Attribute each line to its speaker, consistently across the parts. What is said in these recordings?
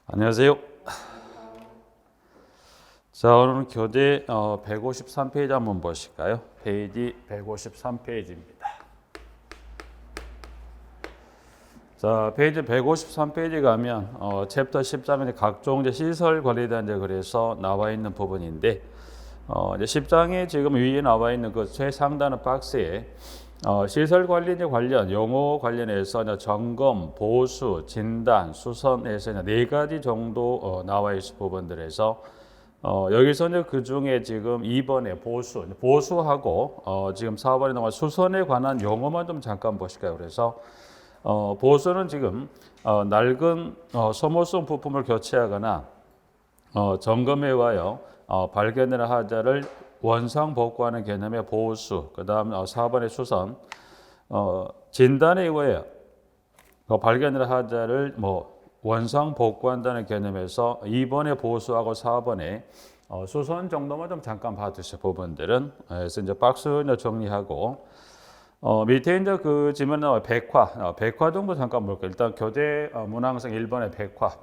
Speaker 1: 안녕하세요. 자, 오늘은 교재 153페이지 한번 보실까요? 페이지 153페이지입니다. 자, 페이지 153페이지 가면 챕터 13에 각종 이제 시설 관리에 대한 이제 그래서 나와 있는 부분인데 이제 10장에 지금 위에 나와 있는 그 최상단의 박스에 시설 관리 이제 관련 용어 관련해서 이제 점검, 보수, 진단, 수선에서 이제 네 가지 정도 나와 있을 부분들에서 여기서 이제 그 중에 지금 2번에 보수하고 지금 4번에 나와 수선에 관한 용어만 좀 잠깐 보실까요? 그래서 보수는 지금 낡은 소모성 부품을 교체하거나 점검해 와요 발견을 하자를 원상 복구하는 개념의 보수. 그다음 4번의 수선. 진단에 의해 발견을 하자를 원상 복구한다는 개념에서 2번의 보수하고 4번의 수선 정도만 좀 잠깐 봐주세요. 부분들은. 그래서 이제 박스 정리하고 밑에 이제 그 지문 나와 백화 정도 잠깐 볼게요. 일단 교재 문항성 1번의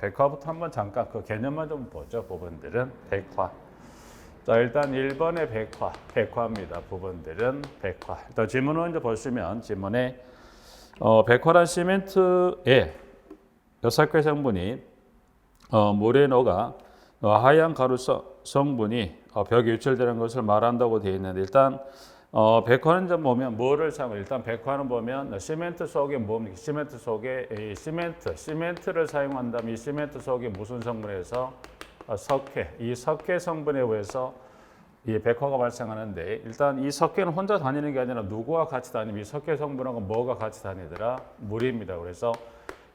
Speaker 1: 백화부터 한번 잠깐 그 개념만 좀 보죠. 부분들은 백화. 자, 일단 1번의 백화입니다. 부분들은 백화. 일단 지문을 이제 보시면 지문에 백화란 시멘트의 여삭회 성분이 물에 녹아 하얀 가루 성분이 벽에 유출되는 것을 말한다고 되어 있는데 일단 백화는 좀 보면 뭐를 사용? 일단 백화는 보면 시멘트 속에 뭡니까? 시멘트 속에 시멘트를 사용한다면 이 시멘트 속에 무슨 성분에서 이 석회 성분에 의해서 이 백화가 발생하는데 일단 이 석회는 혼자 다니는 게 아니라 누구와 같이 다니면 이 석회 성분하고 뭐가 같이 다니더라? 물입니다. 그래서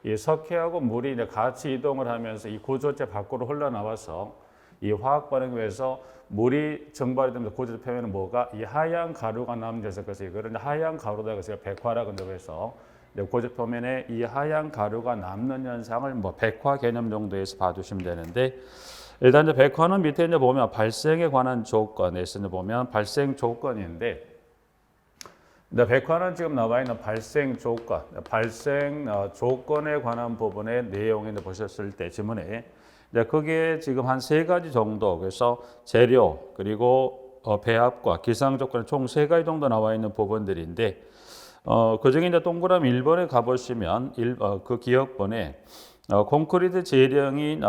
Speaker 1: 이 석회하고 물이 이제 같이 이동을 하면서 이 구조체 밖으로 흘러나와서 이 화학 반응에 의해서 물이 증발이 되면서 구조체 표면에 뭐가 이 하얀 가루가 남겨서 그래서 이거를 하얀 가루다 그래서 백화라고 해서 구조 표면에 이 하얀 가루가 남는 현상을 백화 개념 정도에서 봐주시면 되는데 일단 이제 백화는 밑에 이제 보면 발생에 관한 조건에서 이제 보면 발생 조건인데 백화는 지금 나와 있는 발생 조건에 관한 부분의 내용을 보셨을 때 지문에 그게 지금 한 세 가지 정도 그래서 재료 그리고 배합과 기상 조건 총 세 가지 정도 나와 있는 부분들인데 그 중에 이제 동그라미 1번에 가보시면 그 기억본에 콘크리트 재량이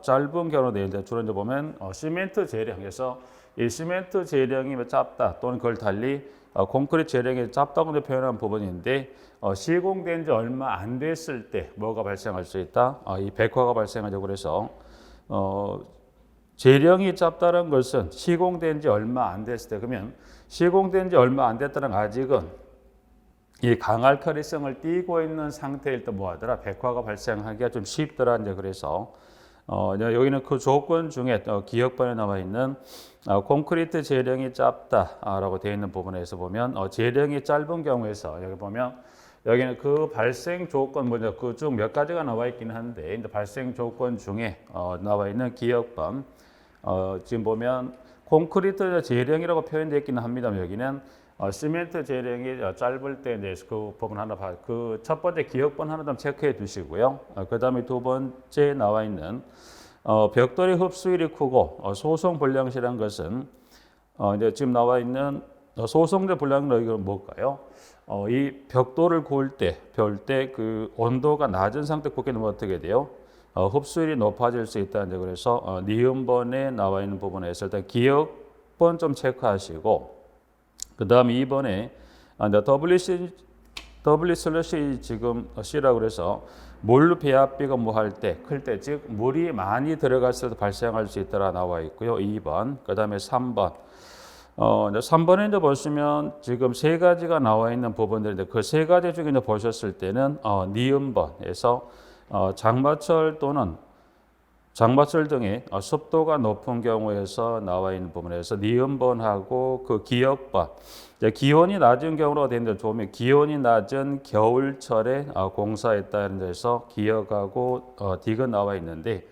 Speaker 1: 짧은 경우로 되어 있는데 주로 이제 보면 시멘트 재량에서 이 시멘트 재량이 짧다 또는 그걸 달리 콘크리트 재량이 짧다고 표현한 부분인데 시공된 지 얼마 안 됐을 때 뭐가 발생할 수 있다? 이 백화가 발생하죠. 그래서 재량이 짧다는 것은 시공된 지 얼마 안 됐을 때 그러면 시공된 지 얼마 안 됐다는 아직은 이 강알칼리성을 띠고 있는 상태일 때 뭐하더라? 백화가 발생하기가 좀 쉽더라. 이제 그래서 여기는 그 조건 중에 기억본에 나와 있는 콘크리트 재량이 짧다라고 되어 있는 부분에서 보면 재량이 짧은 경우에서 여기 보면 여기는 그 발생 조건 먼저 그중 몇 가지가 나와 있긴 한데 발생 조건 중에 나와 있는 기억본 지금 보면 콘크리트 재량이라고 표현되어 있기는 합니다만 여기는 시멘트 재량이 짧을 때 이제 그 부분 하나 그 첫 번째 기억본 하나 좀 체크해 두시고요. 그다음에 두 번째 나와 있는 벽돌이 흡수율이 크고 소성 불량시라는 것은 이제 지금 나와 있는 소성제 불량은 이건 뭘까요? 이 벽돌을 구울 때 그 온도가 낮은 상태 굽게 되면 어떻게 돼요? 흡수율이 높아질 수 있다. 이제 그래서 니은번에 나와 있는 부분에서 일단 기억본 좀 체크하시고. 그 다음 2번에 WC 지금 C라고 그래서 물 배합비가 할 때, 클 때, 즉 물이 많이 들어갔을 때 발생할 수 있더라 나와 있고요. 2번. 그 다음에 3번. 3번에 이제 보시면 지금 세 가지가 나와 있는 부분들인데 그 세 가지 중에 이제 보셨을 때는 니은번에서 장마철 또는 장마철 등의 습도가 높은 경우에서 나와 있는 부분에서 니은번하고 그 기억번 기온이 낮은 경우로 되는데 보면 기온이 낮은 겨울철에 공사했다는 데서 기억하고 딕은 나와 있는데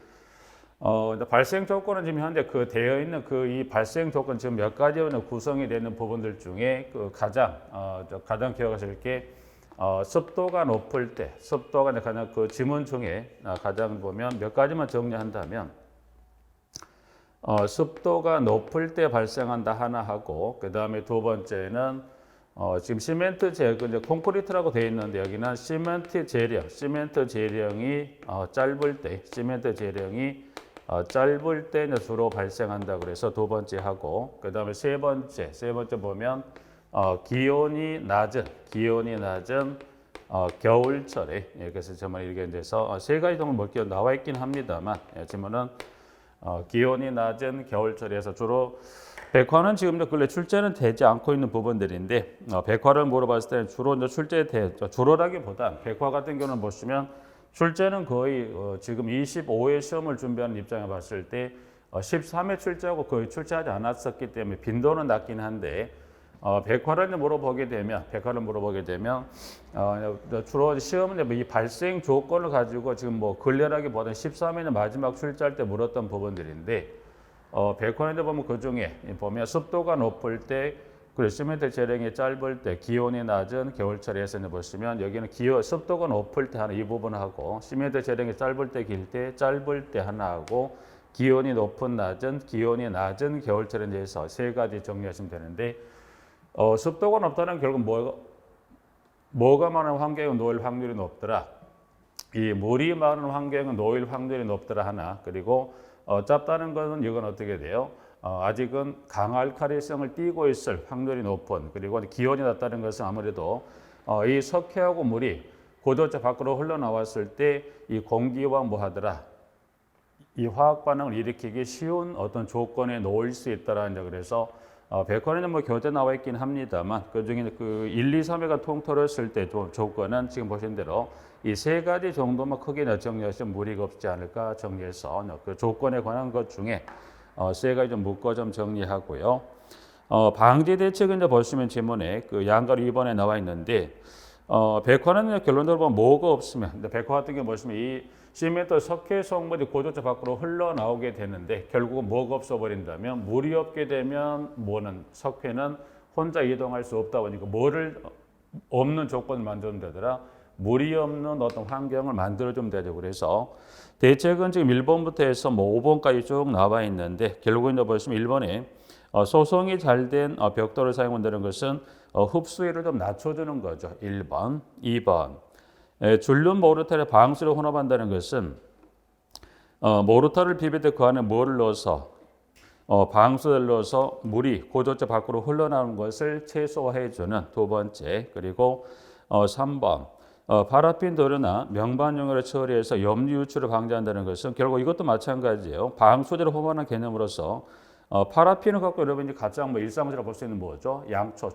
Speaker 1: 발생 조건은 지금 현재 그 되어 있는 그 이 발생 조건 지금 몇 가지로 구성이 되는 부분들 중에 그 가장 기억하실 게 습도가 높을 때, 습도가 이제 가장 그 지문 중에 가장 보면 몇 가지만 정리한다면, 습도가 높을 때 발생한다 하나 하고, 그 다음에 두 번째는 지금 시멘트 이제 콘크리트라고 되어 있는데 여기는 시멘트 재령이 짧을 때, 짧을 때 이제 주로 발생한다 그래서 두 번째 하고, 그 다음에 세 번째 보면 기온이 낮은 겨울철에, 그래서 정말 이렇게 돼서 세 가지 정도 먹기로 나와 있긴 합니다만, 지금은 기온이 낮은 겨울철에서 주로 백화는 지금 근래 출제는 되지 않고 있는 부분들인데, 백화를 물어봤을 때는 주로 이제 주로라기보다 백화 같은 경우는 보시면 출제는 거의 지금 25회 시험을 준비하는 입장에 봤을 때 13회 출제하고 거의 출제하지 않았었기 때문에 빈도는 낮긴 한데, 백화를 물어보게 되면 주로 시험은 이 발생 조건을 가지고 지금 뭐 근래라기보다는 13회는 마지막 출제할 때 물었던 부분들인데, 백화는 보면 그 중에 보면 습도가 높을 때, 그리고 시멘트 재령이 짧을 때, 기온이 낮은 겨울철에서 보시면 여기는 습도가 높을 때 하나 이 부분하고, 시멘트 재령이 짧을 때 하나 하고, 기온이 낮은 겨울철에 대해서 세 가지 정리하시면 되는데, 습도가 높다는 결국 뭐가 많은 환경에 놓일 확률이 높더라. 이 물이 많은 환경에 놓일 확률이 높더라 하나. 그리고 짧다는 것은 이건 어떻게 돼요? 아직은 강알칼리성을 띠고 있을 확률이 높은, 그리고 기온이 낮다는 것은 아무래도 이 석회하고 물이 고도체 밖으로 흘러나왔을 때 이 공기와 이 화학 반응을 일으키기 쉬운 어떤 조건에 놓일 수 있다라는, 그래서 백화는 뭐 교재 나와 있긴 합니다만 그 중에 그 1, 2, 3회가 통틀었을 때 조건은 지금 보신 대로 이 세 가지 정도만 크게 정리하시면 무리가 없지 않을까 정리해서 그 조건에 관한 것 중에 세 가지 좀 묶어 좀 정리하고요. 방지 대책은 이제 보시면 지문에 그 양가로 2번에 나와 있는데, 백화는 결론적으로 보면 뭐가 없으면, 근데 백화 같은 경우 보시면 이 시멘트 석회 성분이 고도체 밖으로 흘러나오게 되는데, 결국은 뭐가 없어 버린다면, 물이 없게 되면 석회는 혼자 이동할 수 없다 보니까 뭐를 없는 조건을 만들면 되더라. 물이 없는 어떤 환경을 만들어주면 되죠. 그래서 대책은 지금 1번부터 해서 뭐 5번까지 쭉 나와 있는데, 결국은 이제 보시면 1번에 소성이 잘 된 벽돌을 사용한다는 것은 흡수율을 좀 낮춰주는 거죠. 1번, 2번. 줄눈 모르타르 방수를 혼합한다는 것은 모르타르를 비빌 때 그 안에 뭐를 넣어서 방수를 넣어서 물이 고도체 밖으로 흘러나오는 것을 최소화해주는 두 번째. 그리고 3번. 파라핀 도료나 명반용으로 처리해서 염류 유출을 방지한다는 것은 결국 이것도 마찬가지예요. 방수제를 호반한 개념으로서 파라핀을 갖고 여러분이 가장 일상적으로 볼 수 있는 뭐죠?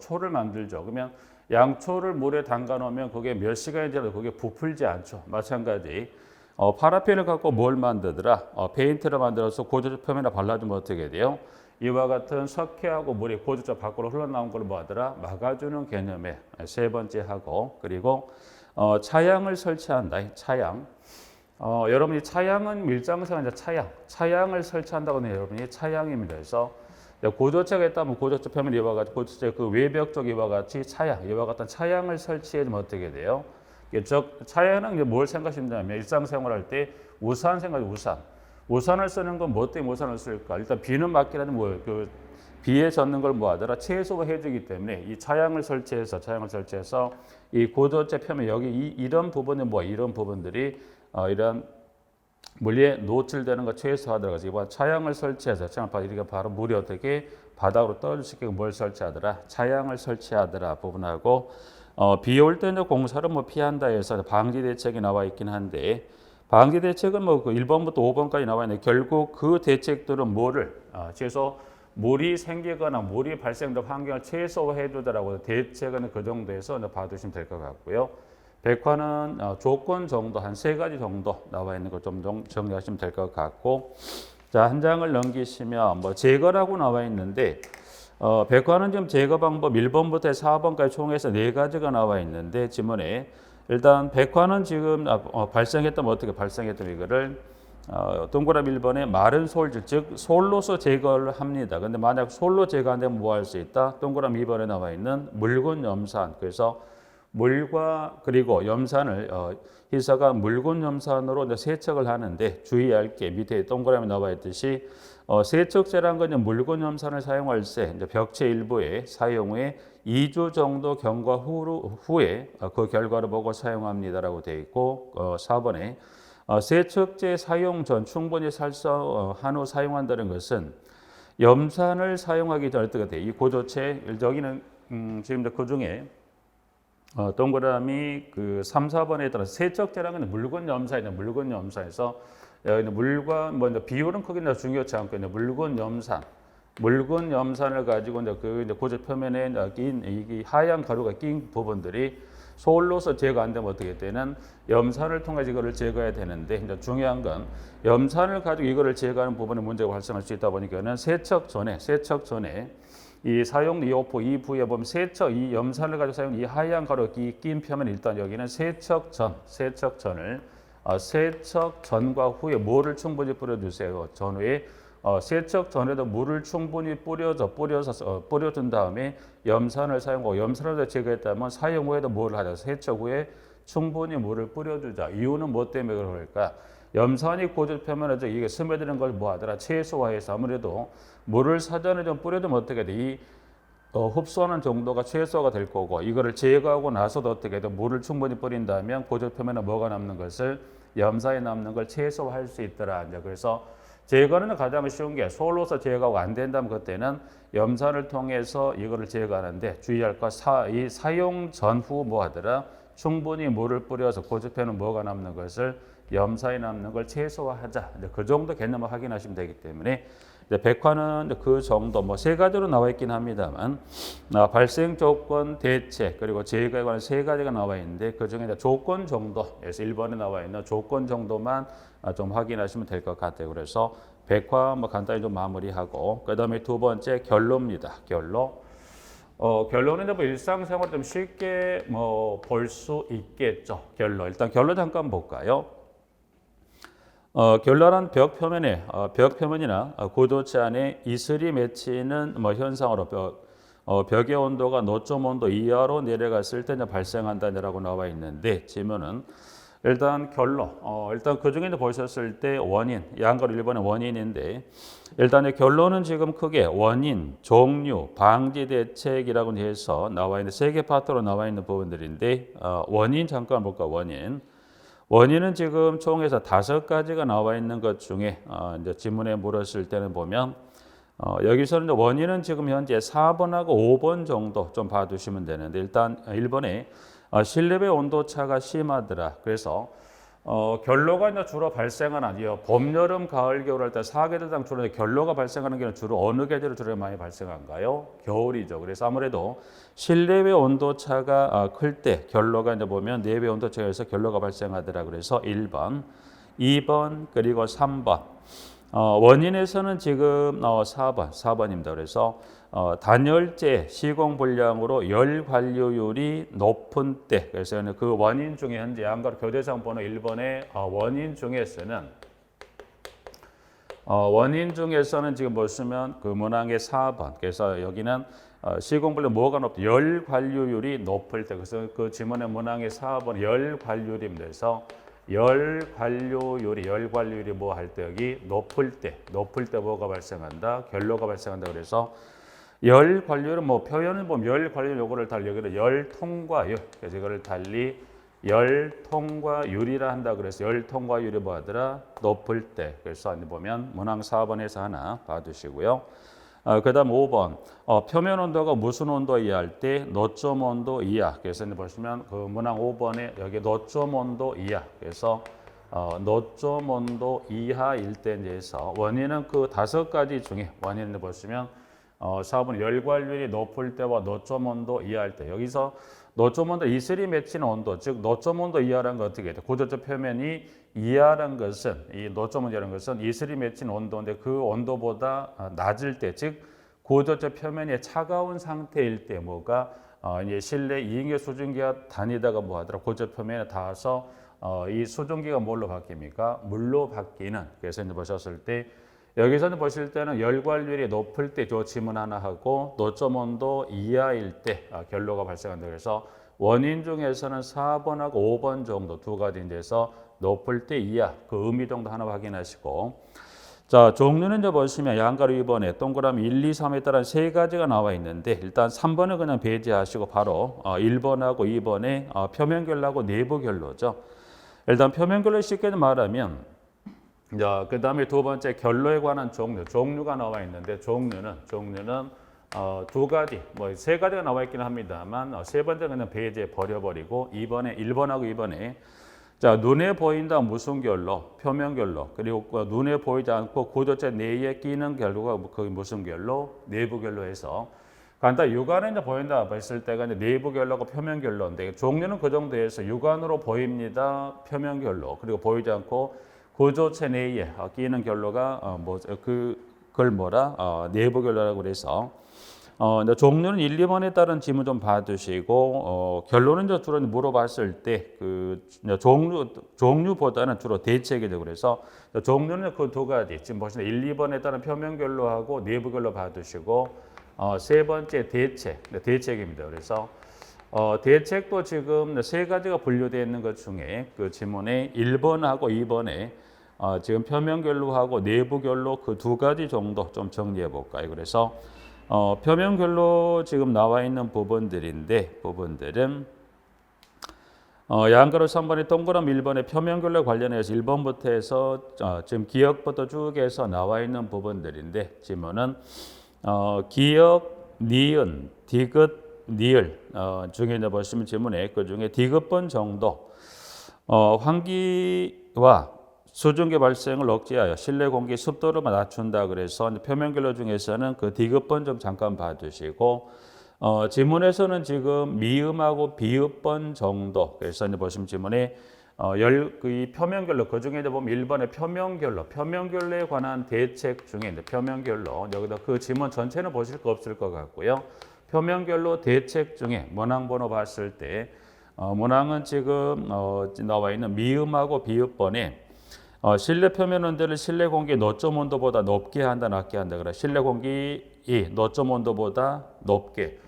Speaker 1: 초를 만들죠. 그러면 양초를 물에 담가 놓으면 그게 몇 시간이 지나도 그게 부풀지 않죠. 마찬가지. 파라핀을 갖고 뭘 만들더라? 페인트를 만들어서 고주체 표면에 발라주면 어떻게 돼요? 이와 같은 석회하고 물이 고주체 밖으로 흘러나온 걸 뭐하더라? 막아주는 개념에 세 번째 하고, 그리고 차양을 설치한다. 차양. 여러분이 차양은 밀장성 이제 차양을 설치한다고 하면 여러분이 차양입니다. 그래서 고조체가 있다면 고조체 표면 이와 같이 고조체 그 외벽 쪽 이와 같이 이와 같은 차양을 설치해주면 어떻게 돼요? 즉 차양은 이제 뭘 생각하시냐면 일상생활할 때 우산을 쓰는 건 뭐 때문에 우산을 쓸까? 일단 비는 맞긴 하는데 그 비에 젖는 걸 뭐하더라? 최소화해주기 때문에 이 차양을 설치해서 이 고조체 표면 여기 이런 부분이 이런 부분들이 이런 물리에 노출되는 거 최소화하더라고요. 이번 차양을 설치해서 이렇게 바로 물이 어떻게 바닥으로 떨어질 수 있게 뭘 설치하더라? 차양을 설치하더라 부분하고, 비 올 때는 공사를 피한다 해서 방지 대책이 나와 있긴 한데, 방지 대책은 그 1번부터 5번까지 나와 있는데 결국 그 대책들은 물이 생기거나 물이 발생된 환경을 최소화해 주더라고요. 대책은 그 정도에서 봐두시면 될 것 같고요. 백화는 조건 정도 한 세 가지 정도 나와 있는 거 좀 정리하시면 될 것 같고, 자, 한 장을 넘기시면 제거라고 나와 있는데, 백화는 지금 제거 방법 1번부터 4번까지 총해서 네 가지가 나와 있는데, 지문에 일단 백화는 지금 발생했다면 어떻게 발생했다면 이거를 동그라미 1번에 마른 솔질, 즉 솔로서 제거를 합니다. 근데 만약 솔로 제거 안 되면 뭐 할 수 있다? 동그라미 2번에 나와 있는 묽은 염산. 그래서 물과 그리고 염산을 희서가 묽은 염산으로 이제 세척을 하는데 주의할 게 밑에 동그라미 나와 있듯이 세척제라는 건 묽은 염산을 사용할 때 이제 벽체 일부에 사용 후에 2주 정도 경과 후에 그 결과를 보고 사용합니다라고 되어 있고 4번에 세척제 사용 전 충분히 살사한 후 사용한다는 것은 염산을 사용하기 전에 어떻게 돼? 이 고조체 여기는 지금 그 중에 동그라미 그 3, 4번에 따라 세척제라는 건 묽은 염산이죠. 묽은 염산에서 여기는 물과 뭐 비율은 크게 중요치 않고 이제 묽은 염산을 가지고 이제 그 이제 고조 표면에 낀 이 하얀 가루가 낀 부분들이 솔로서 제거 안 되면 어떻게 되는 염산을 통해서 이거를 제거해야 되는데 이제 중요한 건 염산을 가지고 이거를 제거하는 부분에 문제가 발생할 수 있다 보니까는 세척 전에 이 사용 이후에 보면 세척 이 염산을 가지고 사용 이 하얀 가루가 낀 표면 일단 여기는 세척 전을 세척 전과 후에 물을 충분히 뿌려주세요. 전후에 세척 전에도 물을 충분히 뿌려준 다음에 염산을 사용하고 염산을 제거했다면 사용 후에도 물을 하자. 세척 후에 충분히 물을 뿌려주자. 이유는 뭐 때문에 그럴까? 염산이 고조 표면에 이게 스며드는 걸 뭐 하더라? 최소화해서 아무래도 물을 사전에 좀 뿌려주면 어떻게 돼? 이 흡수하는 정도가 최소화가 될 거고 이거를 제거하고 나서도 어떻게 돼? 물을 충분히 뿌린다면 고조 표면에 뭐가 남는 것을 염산이 남는 걸 최소화할 수 있더라. 이제 그래서 제거는 가장 쉬운 게 솔로서 제거가 안 된다면 그때는 염산을 통해서 이거를 제거하는데 주의할 것 이 사용 전후 뭐 하더라? 충분히 물을 뿌려서 고조 표면에 뭐가 남는 것을 염산이 남는 걸 최소화하자. 이제 그 정도 개념을 확인하시면 되기 때문에 이제 백화는 그 정도 뭐 세 가지로 나와 있긴 합니다만 발생 조건 대책 그리고 제거에 관한 세 가지가 나와 있는데 그 중에 조건 정도에서 1번에 나와 있는 조건 정도만 좀 확인하시면 될 것 같아요. 그래서 백화 뭐 간단히 좀 마무리하고 그다음에 두 번째 결론입니다. 결론은 뭐 일상생활 좀 쉽게 뭐 볼 수 있겠죠. 일단 결론 잠깐 볼까요? 결론은 벽 표면이나 고도체 안에 이슬이 맺히는 뭐 현상으로 벽의 온도가 노점 온도 이하로 내려갔을 때 발생한다라고 나와 있는데 지문은 일단 일단 그 중에 보셨을 때 원인 양가로 1번의 원인인데 일단 결론은 지금 크게 원인, 종류, 방지 대책이라고 해서 나와 있는 세 개 파트로 나와 있는 부분들인데 원인 잠깐 볼까 원인은 지금 총에서 5가지가 나와 있는 것 중에 이제 지문에 물었을 때는 보면 여기서는 원인은 지금 현재 4번하고 5번 정도 좀 봐두시면 되는데 일단 1번에 실내외 온도 차가 심하더라. 그래서 결로가 이제 주로 발생하는 봄, 여름, 가을, 겨울 할 때 4계절당 주로 결로가 발생하는 게 주로 어느 계절에 주로 많이 발생한가요? 겨울이죠. 그래서 아무래도 실내외 온도 차가 클 때 결로가 이제 보면 내외 온도 차에서 결로가 발생하더라. 그래서 1번, 2번 그리고 3번. 원인에서는 지금 4번입니다. 그래서 단열재 시공 불량으로 열 관료율이 높은 때 그래서 그 원인 중에 현재 양가로 교재상 번호 1번의 원인 중에서는 지금 보시면 그 문항의 4번 그래서 여기는 시공 불량 뭐가 높다 열 관료율이 높을 때 그래서 그 지문의 문항의 4번 열 관료율입니다. 그래서 열 관료율이 뭐 할 때 여기 높을 때 뭐가 발생한다 결로가 발생한다. 그래서 열 관료율은 뭐 표현을 보면 열 관료율 요거를 달리 여기는 열 통과율 그래서 이거를 달리 열 통과율이라 한다. 그래서 열 통과율이 뭐 하더라 높을 때 그래서 보면 문항 4번에서 하나 봐두시고요. 그다음 5번 표면 온도가 무슨 온도 이하일 때 노점 온도 이하 그래서 보시면 그 문항 5번에 여기 노점 온도 이하 그래서 노점 온도 이하일 때에서 원인은 그 5가지 중에 원인을 보시면 4번 열 관료율이 높을 때와 노점 온도 이하일 때 여기서 노점 온도 이슬이 맺히는 온도 즉 노점 온도 이하라는 건 어떻게 돼? 고도체 표면이 이하라는 것은 이 노점 온도라는 것은 이슬이 맺힌 온도인데 그 온도보다 낮을 때 즉 고도체 표면이 차가운 상태일 때 뭐가 이제 실내 이응계 수증기가 다니다가 뭐 하더라 고도체 표면에 닿아서 이 수증기가 뭘로 바뀝니까? 물로 바뀌는 그래서 이제 보셨을 때 여기서는 보실 때는 열 관료율이 높을 때 저 지문 하나 하고 노점 온도 이하일 때 결로가 발생한다. 그래서 원인 중에서는 4번하고 5번 정도 두 가지인데서 높을 때 이하 그 의미 정도 하나 확인하시고 자 종류는 이제 보시면 양가로 2번에 동그라미 1, 2, 3에 따라 세 가지가 나와 있는데 일단 3번은 그냥 배제하시고 바로 1번하고 2번에 표면결로하고 내부결로죠. 일단 표면결로 쉽게 말하면 그 다음에 두 번째 결로에 관한 종류가 나와 있는데 종류는 두 가지, 뭐 세 가지가 나와 있긴 합니다만 세 번째는 그냥 배제 버려버리고 1번하고 2번에 자 눈에 보인다 무슨 결로, 표면결로 그리고 눈에 보이지 않고 구조체 내에 끼는 결로가 거기 무슨 결로, 내부결로 해서 간단히 육안에 이제 보인다 했을 때가 이제 내부결로고 표면결로인데 종류는 그 정도에서 육안으로 보입니다 표면결로 그리고 보이지 않고 구조체 내에 끼는 결로가 그걸 내부결로라고 그래서 종류는 1, 2번에 따른 지문 좀 봐두시고 결론은 주로 물어봤을 때 그 종류보다는 주로 대체게 되고 그래서 종류는 그 두 가지 지금 보시면 1, 2번에 따른 표면결로하고 내부결로 봐두시고 세 번째 대책입니다. 그래서 대책도 지금 세 가지가 분류되어 있는 것 중에 그 지문에 1번하고 2번에 지금 표면결로하고 내부결로 그 두 가지 정도 좀 정리해 볼까요? 그래서 표면결로 지금 나와 있는 부분들은 양가로 3번에 동그라미 1번에 표면결로 관련해서 1번부터 해서 지금 기역부터 쭉 해서 나와 있는 부분들인데 지문은 기역, 니은, 디귿, 니을 중에 이제 보시면 지문에 그 중에 디귿번 정도 환기와 수증기 발생을 억제하여 실내 공기 습도를 낮춘다 그래서 표면결로 중에서는 그 디귿번 좀 잠깐 봐주시고 지문에서는 지금 미음하고 비읍번 정도 그래서 이제 보시면 지문에 이 표면결로 그 중에 이제 보면 1번의 표면결로에 관한 대책 중에 이제 표면결로 여기다 그 지문 전체는 보실 거 없을 것 같고요. 표면결로 대책 중에 문항번호 봤을 때 문항은 지금 나와 있는 미음하고 비읍번에 실내 표면 온도를 실내 공기 노점 온도보다 높게 한다, 낮게 한다. 그래 실내 공기이 노점 온도보다 높게.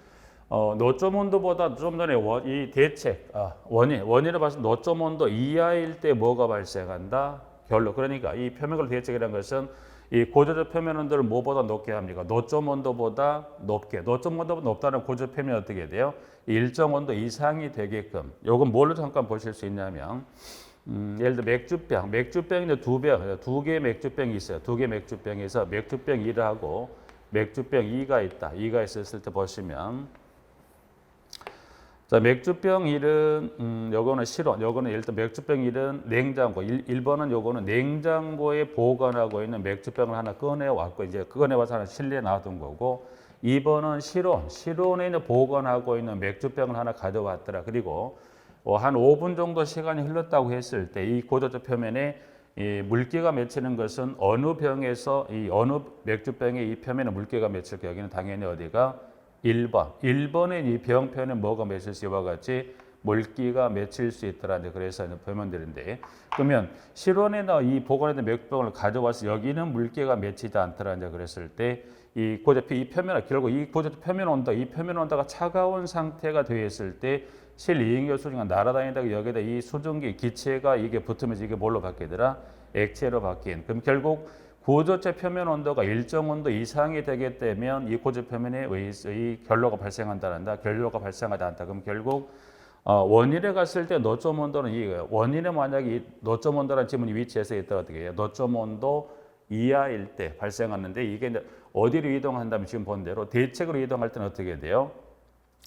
Speaker 1: 노점 온도보다 좀 전에 이 대책 원인을 봐서 노점 온도 이하일 때 뭐가 발생한다? 결로. 그러니까 이 표면결로 대책이라는 것은 이 고조적 표면 온도를 뭐보다 높게 합니까? 노점 온도보다 높게. 노점 온도보다 높다는 고조적 표면이 어떻게 돼요? 일정 온도 이상이 되게끔. 요건 뭘로 잠깐 보실 수 있냐면. 예를 들어 맥주병이 두 개의 맥주병이 있어요. 두 개의 맥주병에서 맥주병 1하고 맥주병 2가 있다. 2가 있었을 때 보시면 자, 맥주병 1은 요거는 실온, 요거는 예를 들어 맥주병 1은 냉장고, 1번은 요거는 냉장고에 보관하고 있는 맥주병을 하나 꺼내 왔고 이제 꺼내 와서 하나 실내에 놔둔 거고 2번은 실온에 있는 보관하고 있는 맥주병을 하나 가져왔더라. 그리고 한 5분 정도 시간이 흘렀다고 했을 때 이 고조적 표면에 이 물기가 맺히는 것은 어느 병에서 이 어느 맥주병의 이 표면에 물기가 맺힐까? 여기는 당연히 어디가 1번의 이 병표면에 뭐가 맺힐 수 이와 같이 물기가 맺힐 수 있더라. 그래서 표면들인데 그러면 실온에나 이 보관했던 맥주병을 가져와서 여기는 물기가 맺히지 않더라. 그랬을 때 이 고조표 이 표면을 결국 이 고조표 표면 온도 이 표면 온도가 차가운 상태가 되어 있을 때 실이행열 수증기가 날아다니다가 여기다 이 수증기 기체가 이게 붙으면서 이게 뭘로 바뀌더라? 액체로 바뀐. 그럼 결국 고조체 표면 온도가 일정 온도 이상이 되게 되면 이 고조 표면에 이 결로가 발생한다는다. 결로가 발생하지 않다. 그럼 결국 원인에 갔을 때 노점 온도는 이 원인에 만약에 이 노점 온도라는 지문이 위치해서 있다 어떻게 해요? 노점 온도 이하일 때 발생하는데 이게 이제 어디로 이동한다면 지금 본 대로 대책으로 이동할 때는 어떻게 돼요?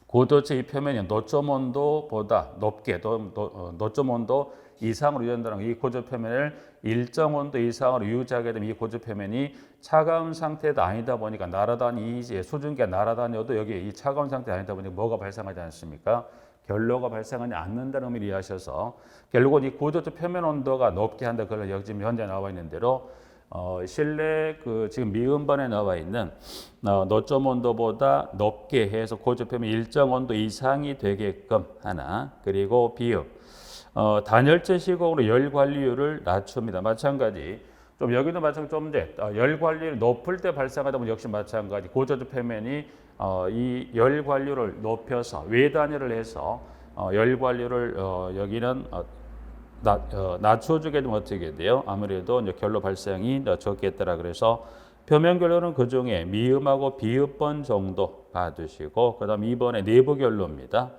Speaker 1: 고도체 이 표면이 노점 온도보다 높게 노점 온도 이상으로 유지한다는 이 고조 표면을 일정 온도 이상으로 유지하게 되면 이 고조 표면이 차가운 상태도 아니다 보니까 날아다니 이제 수증기가 날아다녀도 여기 이 차가운 상태 아니다 보니까 뭐가 발생하지 않습니까? 결로가 발생하지 않는다는 의미를 이해하셔서 결국은 이 고조체 표면 온도가 높게 한다. 그걸 여기 지금 현재 나와 있는 대로 실내 그 지금 미음반에 나와 있는 노점 온도보다 높게 해서 고조 표면 일정 온도 이상이 되게끔 하나. 그리고 비읍 단열재 시공으로 열 관리율을 낮춥니다. 마찬가지. 좀 여기도 마찬가지 좀 열 관리율 높을 때 발생하다 보면 역시 마찬가지. 고조조 표면이 이 열 관리율을 높여서 외단열을 해서 열 관리를 여기는 낮춰주게 되면 어떻게 돼요? 아무래도 이제 결로 발생이 적겠더라. 그래서 표면 결로는 그 중에 미음하고 비읍번 정도 봐두시고, 그다음 2번에 내부 결로입니다.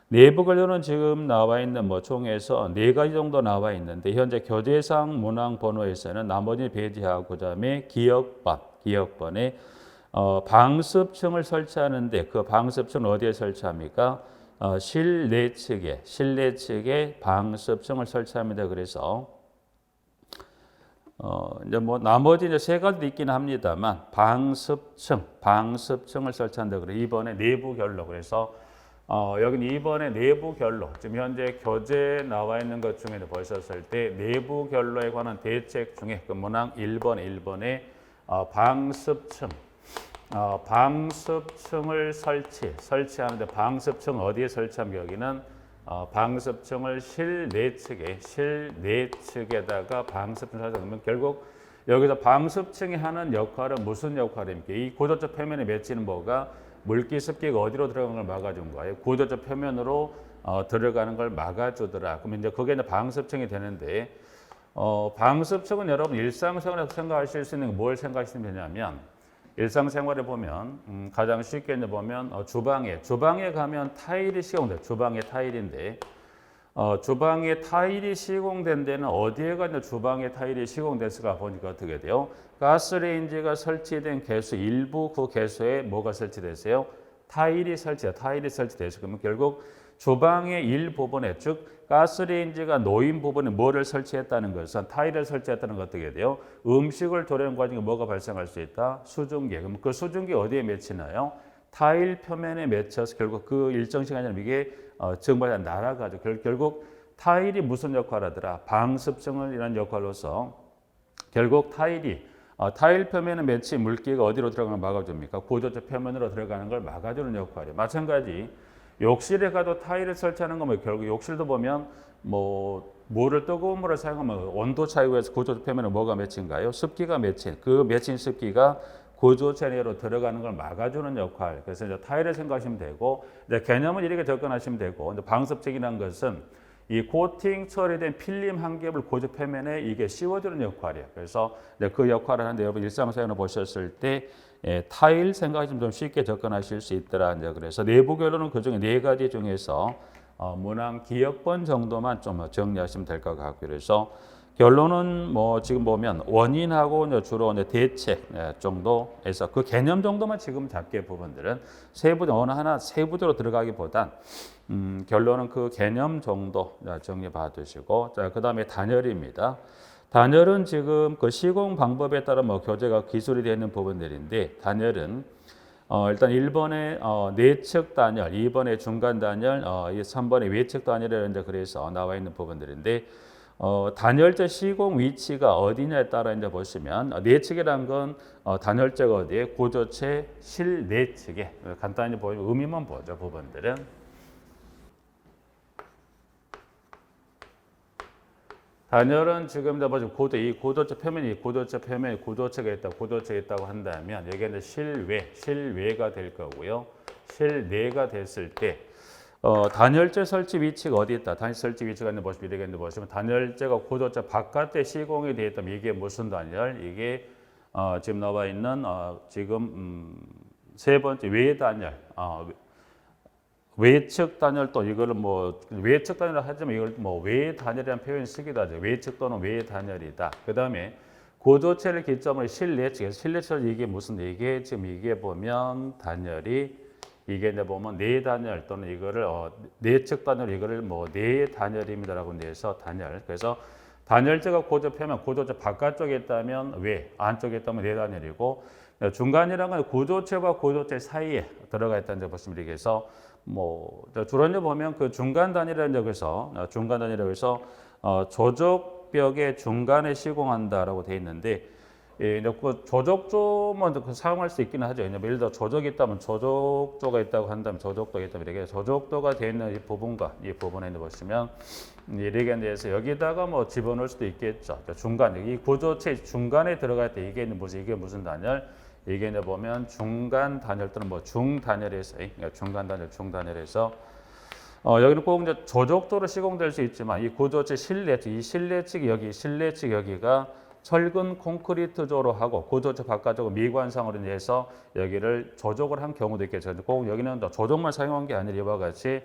Speaker 1: 내부 결로는 지금 나와 있는 총에서 4가지 정도 나와 있는데, 현재 교재상 문항 번호에서는 나머지 배제하고 그다음에 기역번에 방습층을 설치하는데, 그 방습층은 어디에 설치합니까? 실내 측에 방습층을 설치합니다. 그래서 이제 나머지 이제 3가지도 있긴 합니다만 방습층을 설치한다. 그래 이번에 내부 결로. 그래서 여기는 이번에 내부 결로. 지금 현재 교재에 나와 있는 것 중에 보셨을 때 내부 결로에 관한 대책 중에 그 문항 1번에 방습층을 설치하는데, 방습층 어디에 설치하면 여기는 방습층을 실내 측에다가 방습층을 설치하면 결국 여기서 방습층이 하는 역할은 무슨 역할입니까? 이 고도적 표면에 맺히는 뭐가 물기 습기가 어디로 들어가는 걸 막아준 거예요. 고도적 표면으로 들어가는 걸 막아주더라. 그러면 이제 그게 이제 방습층이 되는데, 방습층은 여러분 일상생활에서 생각하실 수 있는 뭘 생각하시면 되냐면, 일상생활에 보면 가장 쉽게 이제 보면 주방에 가면 타일이 시공돼. 주방에 타일인데 주방에 타일이 시공된 데는 어디에가 이제 주방에 타일이 시공됐을까 보니까 어떻게 돼요? 가스레인지가 설치된 개수 일부 그 개수에 뭐가 설치됐어요? 타일이 설치됐어요. 그러면 결국 주방의 일부분에, 즉 가스레인지가 놓인 부분에 뭐를 설치했다는 것은 타일을 설치했다는 것 어떻게 돼요? 음식을 조리하는 과정에 뭐가 발생할 수 있다? 수증기. 그럼 그 수증기 어디에 맺히나요? 타일 표면에 맺혀서 결국 그 일정 시간 지나면 이게 증발해 날아가죠. 결국 타일이 무슨 역할을 하더라? 방습층을 이런 역할로서 결국 타일 표면에 맺힌 물기가 어디로 들어가는 걸 막아줍니까? 고도적 표면으로 들어가는 걸 막아주는 역할이에요. 마찬가지 욕실에 가도 타일을 설치하는 거면 결국 욕실도 보면 물을 뜨거운 물을 사용하면 온도 차이로 해서 고도적 표면에 뭐가 맺힌가요? 습기가 맺힌 그 맺힌 습기가 고조체 내로 들어가는 걸 막아주는 역할. 그래서 이제 타일을 생각하시면 되고, 이제 개념은 이렇게 접근하시면 되고, 이제 방습책이라는 것은 이 코팅 처리된 필름 한 겹을 고조 표면에 이게 씌워주는 역할이에요. 그래서 이제 그 역할을 하는데 여러분 일상생활을 보셨을 때 타일 생각하시면 좀 쉽게 접근하실 수 있더라. 이제 그래서 내부 결로는 그 중에 4가지 중에서 문항 기역번 정도만 좀 정리하시면 될 것 같고요. 그래서 결론은 지금 보면 원인하고 이제 주로 이제 대책 정도에서 그 개념 정도만 지금 잡게 부분들은 어느 하나 세부적으로 들어가기보단 결론은 그 개념 정도 정리 봐두시고, 자 그다음에 단열입니다. 단열은 지금 그 시공 방법에 따라 교재가 기술이 되어 있는 부분들인데, 단열은 일단 1번에 내측 단열, 2번에 중간 단열, 3번에 외측 단열이라는 이제 그래서 나와 있는 부분들인데, 단열재 시공 위치가 어디냐에 따라 이제 보시면 내측이란 건 단열재가 어디에 고조체 실내측에 간단히 보면 의미만 보죠. 부분들은 단열은 지금 이 고도체 표면에 고도체가 있다고 한다면 여기가 이제 실외가 될 거고요. 실내가 됐을 때 단열재 설치 위치가 어디 있다? 단열 설치 위치가 있는 보시면 단열재가 고도체 바깥에 시공이 되어 있다면 이게 무슨 단열? 이게 지금 나와 있는 지금 3번째 외단열. 외측 단열, 또 이거를 외측 단열을 하지만 이걸 외단열이라는 표현을 쓰기도 하죠. 외측 또는 외단열이다. 그 다음에 고조체를 기점으로 실내측 이게 지금 이게 보면 단열이 이게 이제 보면 내단열 또는 이거를 내측 단열 이거를 내단열입니다라고 해서 단열. 그래서 단열재가 고조 표면 고조체 바깥쪽에 있다면 외, 안쪽에 있다면 내단열이고, 중간이라는 건 고조체와 고조체 사이에 들어가 있다는 점 보시면 되겠어. 주로 이제 보면 그 중간 단위라는 적에서 조족벽의 중간에 시공한다라고 돼 있는데, 그 조족조만 사용할 수 있기는 하죠. 예를 들어 조족이 있다면 조족조가 있다고 한다면 조족도가 있다면 이렇게 조족도가 되어 있는 이 부분과 이 부분에 보시면 이렇게 대해서 여기다가 집어넣을 수도 있겠죠. 중간 이 고조체 중간에 들어갈 때 이게 무슨 단열? 이게 이제 보면 중간 단열 또는 중단열에서 중단단열 중단열에서 여기는 꼭 이제 조족도로 시공될 수 있지만 이 구조체 실내측, 이 실내측 여기, 실내측 여기가 철근 콘크리트조로 하고 구조체 바깥쪽으로 미관상으로 해서 여기를 조족을 한 경우도 있겠죠. 꼭 여기는 조족만 사용한 게 아니라 이와 같이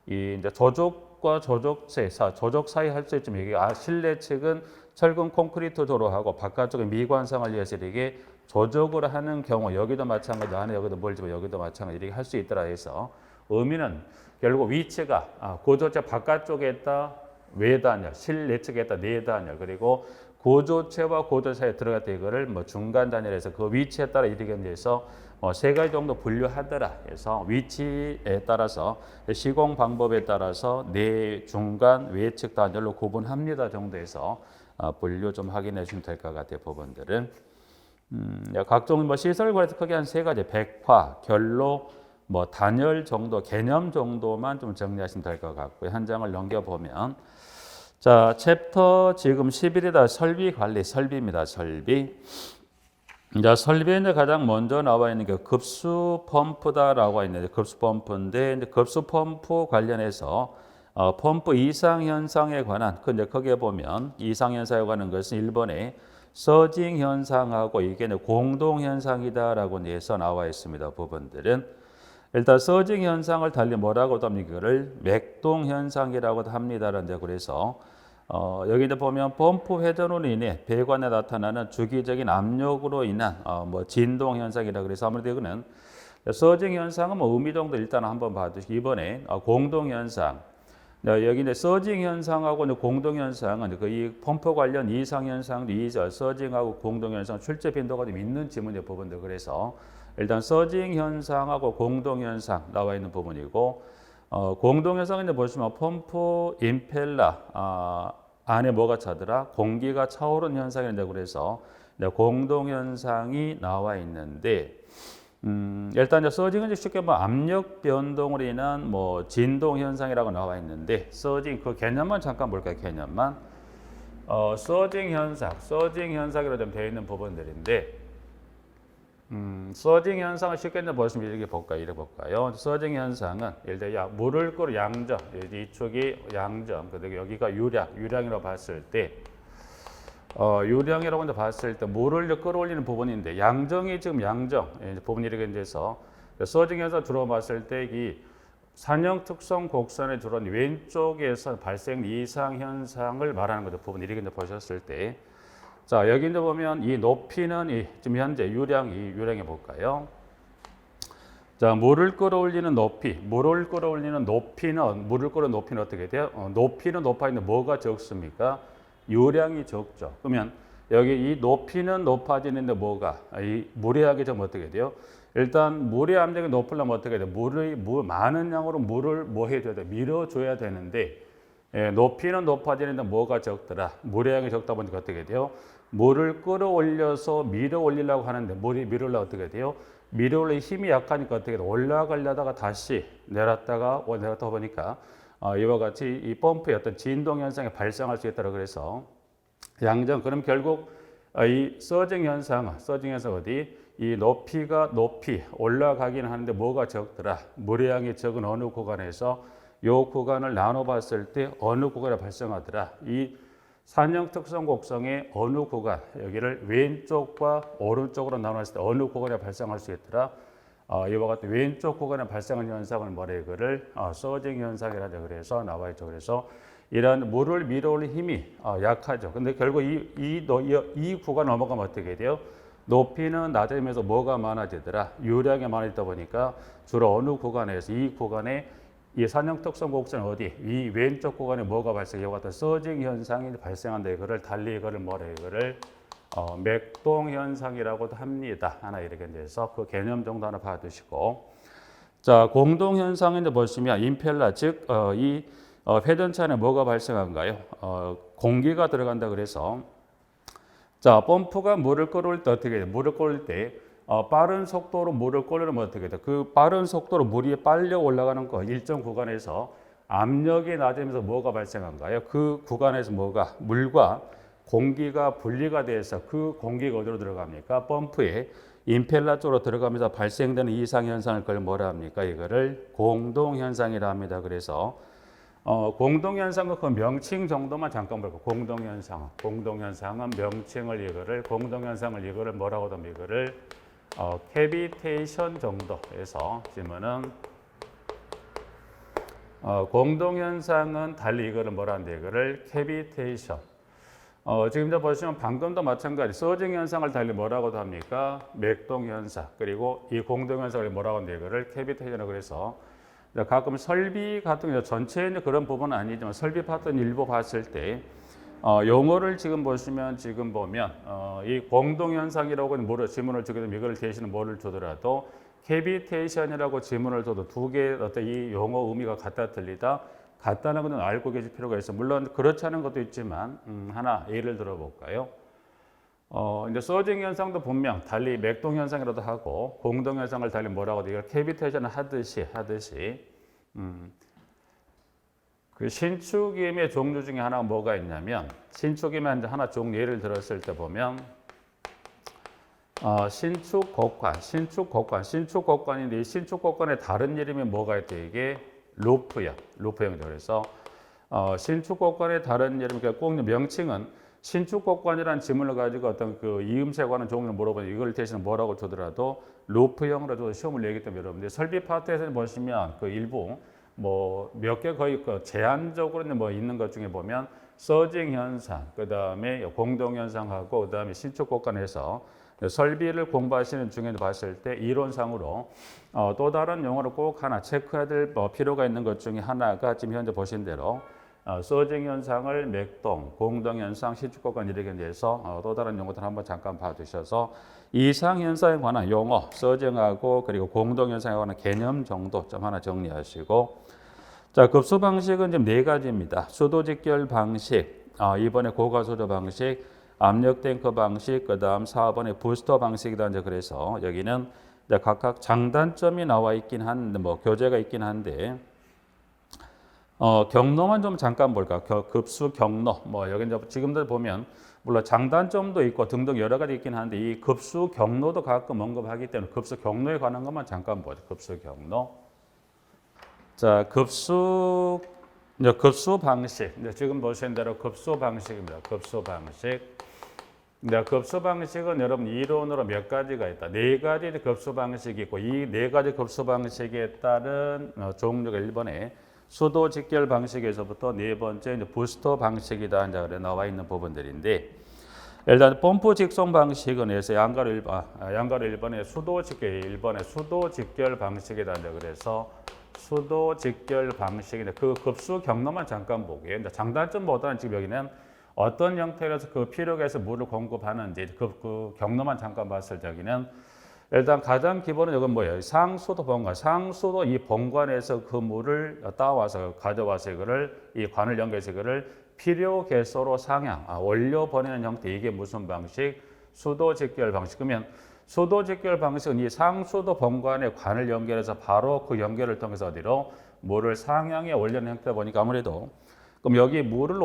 Speaker 1: 이 이제 조족과 조족 사이 할 수 있지만 여기 실내 측은 철근 콘크리트조로 하고 바깥쪽에 미관상을 위해서 이렇게 조족을 하는 경우 여기도 마찬가지 안에 여기도 멀지만 여기도 마찬가지 이렇게 할 수 있더라 해서 의미는 결국 위치가 구조체 바깥쪽에 있다 외단열, 실내 측에 있다 내단열 그리고 구조체와 구조 사이에 들어갔다 이거를 뭐 중간 단열에서 그 위치에 따라 이렇게 해서 세 가지 정도 분류하더라 해서 위치에 따라서 시공 방법에 따라서 내 중간 외측 단열로 구분합니다 정도에서 분류 좀 확인해 주시면 될 것 같아요 부분들은 각종 뭐 시설 관에서 크게 한 세 가지 백화, 결로, 뭐 단열 정도 개념 정도만 좀 정리하시면 될 것 같고요 한 장을 넘겨 보면. 자, 챕터 지금 11이다. 설비 관리, 설비입니다. 설비. 자, 설비에 이제 가장 먼저 나와 있는 게 급수 펌프다라고 있는데 급수 펌프인데 이제 급수 펌프 관련해서 펌프 이상 현상에 관한 근데 거기에 보면 이상 현상에 관한 것은 1번에 서징 현상하고 이게 공동 현상이다라고 해서 나와 있습니다. 부분들은 일단 서징 현상을 달리 뭐라고도 합니까? 이거를 맥동 현상이라고도 합니다라는데 그래서 여기 이제 보면 펌프 회전으로 인해 배관에 나타나는 주기적인 압력으로 인한 뭐 진동 현상이라 그래서 아무래도 이거는 서징 현상은 뭐 의미 정도 일단 한번 봐두시고 이번에 공동 현상 여기 이제 서징 현상하고 이제 공동 현상은 그 이 펌프 관련 이상 현상도 이 서징하고 공동 현상 출제 빈도가 좀 있는 지문의 부분들 그래서 일단 서징 현상하고 공동 현상 나와 있는 부분이고 공동 현상은 이제 보시면 펌프 임펠러 안에 뭐가 차더라 공기가 차오른 현상인데 그래서 공동 현상이 나와 있는데 일단 이제 서징은 쉽게 뭐 압력 변동으로 인한 뭐 진동 현상이라고 나와 있는데 서징 그 개념만 잠깐 볼까요? 개념만 서징 현상으로 좀 되어 있는 부분들인데 서징 현상을 쉽게 보시면 이렇게 볼까요? 이렇게 볼까요? 서징 현상은 예를 들어 물을 끓여 양정, 이쪽이 양정, 그리고 여기가 유량이라고 봤을 때 유량이라고 봤을 때 물을 끌어올리는 부분인데 양정이 지금 양정 부분이 이렇게 돼서 서징 현상 주로 봤을 때 이 산형 특성 곡선에 주로 왼쪽에서 발생 이상 현상을 말하는 거죠. 부분 이렇게 보셨을 때. 자, 여기 이제 보면 이 높이는 지금 현재 유량해 볼까요? 자, 물을 끌어올리는 높이는 어떻게 돼요? 높이는 높아 있는데 뭐가 적습니까? 유량이 적죠. 그러면 여기 이 높이는 높아지는데 뭐가? 이 물의 압력이 좀 어떻게 돼요? 일단 물의 압력이 높으려면 어떻게 돼요? 많은 양으로 물을 뭐 해줘야 돼? 밀어줘야 되는데 높이는 높아지는데 뭐가 적더라? 물의 양이 적다 보니까 어떻게 돼요? 물을 끌어올려서 밀어 올리려고 하는데 물이 밀으려고 어떻게 돼요? 밀어 올리는 힘이 약하니까 어떻게 돼요? 올라가려다가 다시 내렸다가 보니까 이와 같이 이 펌프의 어떤 진동 현상이 발생할 수 있다고 그래서 양정 그럼 결국 이 서징 현상 어디? 이 높이 올라가기는 하는데 뭐가 적더라? 물의 양이 적은 어느 구간에서 이 구간을 나눠봤을 때 어느 구간에 발생하더라? 이 산형 특성 곡선의 어느 구간 여기를 왼쪽과 오른쪽으로 나눴을 때 어느 구간에 발생할 수 있더라? 이와 같은 왼쪽 구간에 발생하는 현상을 뭐래 이거를 서징 현상이라고 그래서 나와 있죠. 그래서 이런 물을 밀어올릴 힘이 약하죠. 근데 결국 이 구간 넘어가면 어떻게 돼요? 높이는 낮아지면서 뭐가 많아지더라? 유량이 많아지다 보니까 주로 어느 구간에서 이 구간에 이 산형 특성 곡선 어디? 이 왼쪽 구간에 뭐가 발생해? 이와 같은 서징 현상이 발생한다. 이거를 달리 이거를 맥동 현상이라고도 합니다. 하나 이렇게 돼서 그 개념 정도 하나 봐두시고. 자, 공동 현상인데 보시면 임펠러 즉 이 회전차 안에 뭐가 발생한가요? 공기가 들어간다 그래서 자, 펌프가 물을 끌어올 때 어떻게 돼요? 물을 끌어올 때 빠른 속도로 물을 끌어오면 어떻게 돼요? 그 빠른 속도로 물이 빨려 올라가는 거 일정 구간에서 압력이 낮으면서 뭐가 발생한가요? 그 구간에서 물과 공기가 분리가 돼서 그 공기가 어디로 들어갑니까? 펌프에 임펠러 쪽으로 들어가면서 발생되는 이상 현상을 그걸 뭐라 합니까? 이거를 공동 현상이라 합니다. 그래서 공동 현상은 그 명칭 정도만 잠깐 볼게요. 공동 현상은 명칭을 이거를 공동 현상을 이거를 뭐라고 하면 이거를 캐비테이션 정도에서 지면은 공동 현상은 달리 이거를 뭐라 하는데 이거를 캐비테이션. 지금 저 보시면 방금도 마찬가지 서징 현상을 달리 뭐라고도 합니까? 맥동 현상. 그리고 이 공동 현상을 뭐라고 하는데 이거를 캐비테이션이라고 그래서 가끔 설비 같은 경우 전체의 그런 부분은 아니지만 설비 파트는 일부 봤을 때 용어를 지금 보시면 지금 보면 이 공동 현상이라고 지문을 주게 되면 이걸 대신에 뭐를 주더라도 캐비테이션이라고 지문을 줘도 두 개의 어떤 이 용어 의미가 같다 틀리다 같다는 것은 알고 계실 필요가 있어. 물론 그렇지 않은 것도 있지만 하나 예를 들어 볼까요? 이제 서징 현상도 분명 달리 맥동 현상이라도 하고 공동 현상을 달리 뭐라고 하죠? 이걸 캐비테이션을 하듯이 그 신축임의 종류 중에 하나가 뭐가 있냐면 신축임의 하나 종류 예를 들었을 때 보면 신축곡관인데 이 신축곡관의 다른 이름이 뭐가 있대? 이게 루프형이죠. 그래서 신축곡관의 다른 이름, 그러니까 꼭 명칭은 신축곡관이라는 지문을 가지고 어떤 그 이음새 관한 종류를 물어보면 이걸 대신 뭐라고 주더라도 루프형으로 줘서 시험을 내기 때문에 여러분들 설비 파트에서 보시면 그 일부 뭐 몇 개 거의 그 제한적으로 뭐 있는 것 중에 보면 서징 현상, 그 다음에 공동 현상하고 그 다음에 신축곡관에서 설비를 공부하시는 중에 봤을 때 이론상으로 또 다른 용어를 꼭 하나 체크해야 될 필요가 있는 것 중에 하나가 지금 현재 보신 대로 서징 현상을 맥동, 공동 현상, 신축곡관 이렇게 돼서 또 다른 용어들 한번 잠깐 봐주셔서 이상 현상에 관한 용어, 서징하고 그리고 공동 현상에 관한 개념 정도 좀 하나 정리하시고 자 급수 방식은 지금 네 가지입니다. 수도 직결 방식, 이번에 고가수도 방식, 압력 탱크 방식, 그다음 4번의 부스터 방식이다. 이제 그래서 여기는 이제 각각 장단점이 나와 있긴 한데 뭐 교재가 있긴 한데 경로만 좀 잠깐 볼까? 급수 경로 뭐 여기 이제 지금들 보면 물론 장단점도 있고 등등 여러 가지 있긴 한데 이 급수 경로도 가끔 언급하기 때문에 급수 경로에 관한 것만 잠깐 보죠. 급수 경로. 자 급수 방식. 지금 보신 대로 급수 방식입니다. 급수 방식. 급수 방식은 여러분 이론으로 몇 가지가 있다. 네 가지 급수 방식이 있고 이 네 가지 급수 방식에 따른 종류가 1번에 수도 직결 방식에서부터 네 번째 이제 부스터 방식이다. 이제 그래 나와 있는 부분들인데 일단 펌프 직송 방식은 해서 양가로 1번에 수도 직결 1번에 수도 직결 방식이다. 이제 그래서 수도 직결 방식인데 그 급수 경로만 잠깐 보게요. 장단점보다는 지금 여기는 어떤 형태로서 그 피력에서 물을 공급하는지 그 경로만 잠깐 봤을 때 여기는 일단 가장 기본은 이건 뭐예요? 상수도 본관. 상수도 이 본관에서 그 물을 따와서 가져와서 이거를 이 관을 연결해서 이거를 필요 개소로 상향, 올려 보내는 형태. 이게 무슨 방식? 수도 직결 방식. 그러면 수도 직결 방식은 이 상수도 본관에 관을 연결해서 바로 그 연결을 통해서 어디로 물을 상향에 올리는 형태다 보니까 아무래도 그럼 여기 물을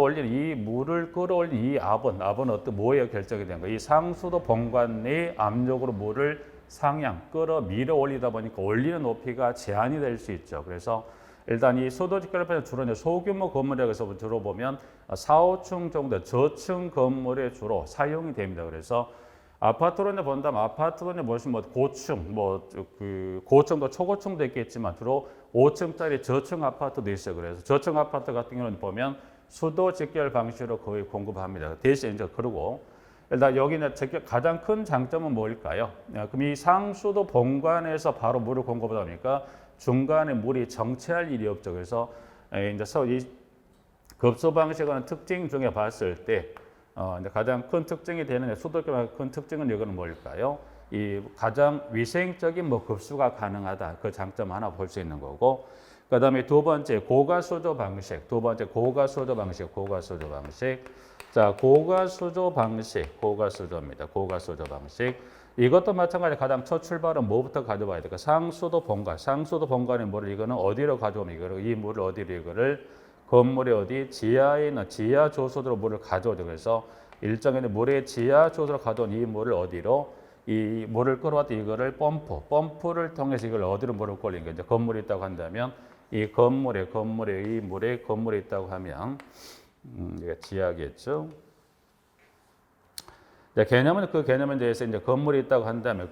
Speaker 1: 끌어올린 이 압은 어떤 뭐에 결정이 된 거예요? 이 상수도 본관 내 압력으로 물을 상향 밀어 올리다 보니까 올리는 높이가 제한이 될 수 있죠. 그래서 일단 이 수도 직결판에 주로 이제 소규모 건물에서 주로 보면 4, 5층 정도 저층 건물에 주로 사용이 됩니다. 그래서 아파트로 본다면 아파트로 보시면 고층도 초고층도 있겠지만 주로 5층짜리 저층 아파트도 있어요. 그래서 저층 아파트 같은 경우는 보면 수도 직결 방식으로 거의 공급합니다. 대신 이제 그러고 일단 여기는 가장 큰 장점은 뭘까요? 그럼 이 상수도 본관에서 바로 물을 공급하다 보니까 중간에 물이 정체할 일이 없죠. 그래서 이제 이 급수 방식의 특징 중에 봤을 때 이제 가장 큰 특징이 되는 수도격의 큰 특징은 이거는 뭘까요? 이 가장 위생적인 급수가 가능하다. 그 장점 하나 볼 수 있는 거고. 그다음에 두 번째 고가수조 방식. 자, 고가수조 방식입니다. 고가수조 방식. 이것도 마찬가지 가장 첫 출발은 뭐부터 가져와야 될까? 상수도 본관의 물을 이거는 어디로 가져오면 이 물을 어디로 이거를 건물의 어디 지하에 있는 지하 조소대로 물을 가져오죠. 그래서 일정의 물의 지하 조수로 가져온 이 물을 어디로 이 물을 끌어왔던 이거를 펌프를 통해서 이걸 어디로 물을 끌린 거죠. 건물이 있다고 한다면 이 건물에 이 물에 건물이 있다고 하면 이게 지하겠죠. 개념은 그 개념에 대해서 이제 건물이 있다고 한다면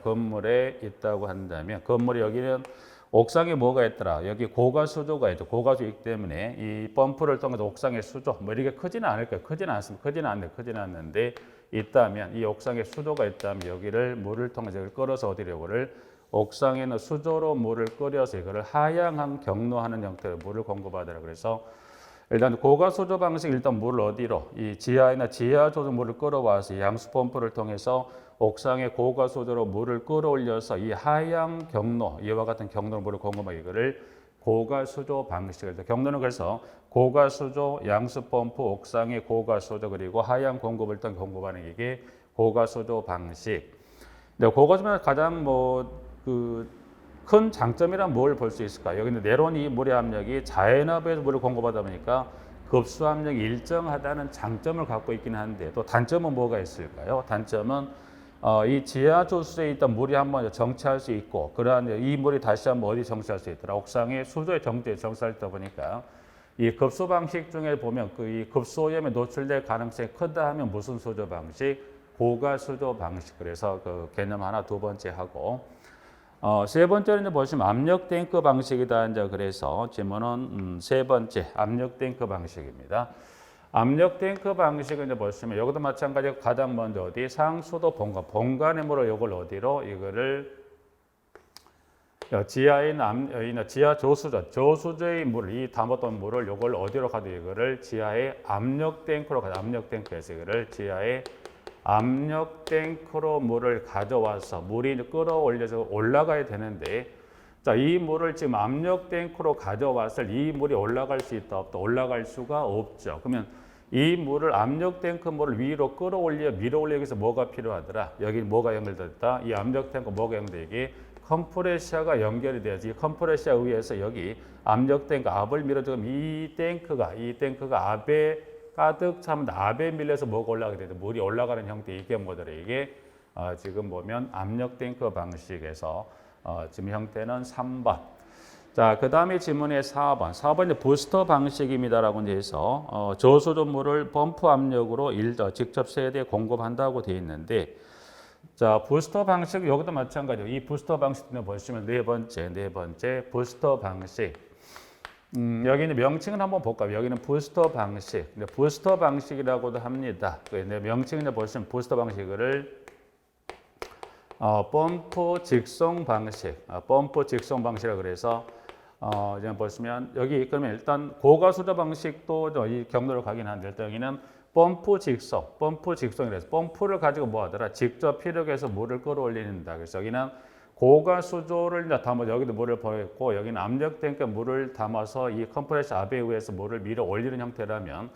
Speaker 1: 건물이 여기는 옥상에 뭐가 있더라? 여기 고가 수조가 있죠. 고가 수이기 때문에 이 펌프를 통해서 옥상의 수조 뭐 이렇게 크지는 않을 거예요. 크지는 않는데 있다면 이 옥상에 수조가 있다면 여기를 물을 통해서 이걸 끌어서 어디로 이거를 옥상에 있는 수조로 물을 끓여서 이거를 하향한 경로하는 형태로 물을 공급하더라. 그래서 일단 고가 수조 방식 일단 물을 어디로 이 지하나 지하 조조 물을 끌어와서 양수 펌프를 통해서 옥상의 고가 수조로 물을 끌어올려서 이 하향 경로 이와 같은 경로로 물을 공급하기 이거를 고가 수조 방식이죠. 경로는 그래서 고가 수조, 양수 펌프, 옥상의 고가 수조 그리고 하향 공급을 통해 공급하는 이게 고가 수조 방식. 근데 고가 수조는 가장 큰 장점이란 뭘 볼 수 있을까? 여기는 내려온 이 물의 압력이 자연압에서 물을 공급하다 보니까 급수 압력이 일정하다는 장점을 갖고 있긴 한데 또 단점은 뭐가 있을까요? 단점은 이 지하 조수에 있던 물이 한번 정체할 수 있고 그러한 이 물이 다시 한번 어디 정체할 수 있더라? 옥상의 수조에 정체하다 보니까 이 급수 방식 중에 보면 그 이 급수 오염에 노출될 가능성이 크다 하면 무슨 수조 방식? 고가 수조 방식. 그래서 그 개념 하나 두 번째 하고 세 번째는 이제 보시면 압력 탱크 방식이다. 이제 그래서 질문은 세 번째 압력 탱크 방식입니다. 압력 탱크 방식은 이제 보시면 여기도 마찬가지로 가장 먼저 어디 상수도 본관의 물을 이걸 어디로 이거를 지하에 있는 지하 조수조의 물을 이 담았던 물을 이걸 어디로 가도 이거를 지하의 압력 탱크로 가도 압력 탱크에서 이거를 지하의 압력 탱크로 물을 가져와서 물이 끌어올려서 올라가야 되는데 자, 이 물을 지금 압력 탱크로 가져왔을 이 물이 올라갈 수 있다 없다? 올라갈 수가 없죠. 그러면 이 물을 압력 탱크 물을 위로 밀어올리기 위해서 뭐가 필요하더라? 여기 뭐가 연결됐다? 이 압력 탱크 뭐가 연결돼? 이게 컴프레셔가 연결이 돼야지. 이 컴프레셔에 의해서 여기 압력 탱크 압을 밀어주면 이 탱크가 압에 가득 차면 압에 밀려서 뭐가 올라가게 되죠. 물이 올라가는 형태 이게 뭐더라? 이게 지금 보면 압력 탱크 방식에서 지금 형태는 3번. 자, 그 다음에 질문의 4번. 4번은 부스터 방식입니다라고 해서 저수조물을 펌프 압력으로 직접 세대에 공급한다고 되어 있는데 자, 부스터 방식 여기도 마찬가지로 이 부스터 방식을 보시면 네 번째 부스터 방식. 여기는 명칭을 한번 볼까요? 여기는 부스터 방식. 부스터 방식이라고도 합니다. 명칭을 보시면 부스터 방식을 펌프 직송 방식, 펌프 직송 방식이라 그래서 지금 보시면 여기 그러면 일단 고가 수조 방식도 이 경로를 가긴 하는데 일단 여기는 펌프 직송이라서 펌프를 가지고 뭐 하더라? 직접 피력해서 물을 끌어올린다. 그래서 여기는 고가 수조를 담아 여기도 물을 보였고 여기는 압력 탱크에 물을 담아서 이 컴프레셔 압에 의해서 물을 밀어 올리는 형태라면